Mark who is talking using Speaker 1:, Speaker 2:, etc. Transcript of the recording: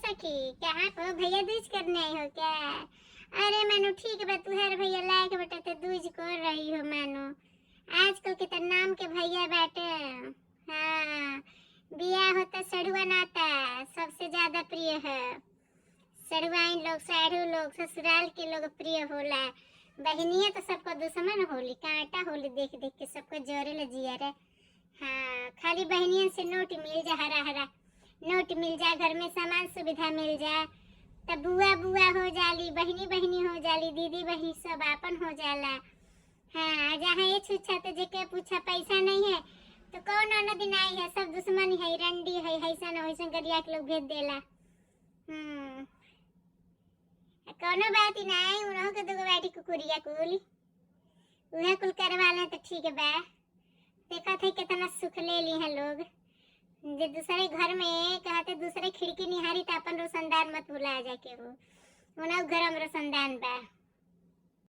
Speaker 1: सखी कहाँ को भैया दूज करने आई हो क्या? अरे मानो ठीक बा तुहार भैया लायक बेटा ते दूज कर रही हो मानो। आजकल के तो नाम के भैया बाटे। हाँ बियाह होता सड़ुआ नाता सबसे ज्यादा प्रिय है। सड़ुआइन लोग साढ़ू लोग ससुराल के लोग प्रिय होला। बहनिया तो सबको दुश्मन होली कांटा होली देख देख के सबको जोरे ल जिया रे। हाँ खाली बहनियन से नोट मिल जा हरा हरा नोट मिल जा घर में सामान सुविधा मिल जा तब बुआ बुआ हो जाली बहनी बहनी हो जाली दीदी बहनी सब आपन हो जाला। हाँ जहाँ ये छुच्छा तो जेके पूछा पैसा नहीं है तो कौन दिन आई है सब दुश्मन है रंडी है ऐसा वैसा गरिया के लोग भेज देला। कोनो बात ही नहीं उन्हों के दुगो बैठी कुकुरिया कुल उहे कुल करवाला तो ठीक बा। देखा थे कितना सुख ले ली है लोग जे दूसरे घर में कहते दूसरे खिड़की निहारी तो अपन रोशनदान मत भुला जाके वो उन्हों घर में रोशनदान बा।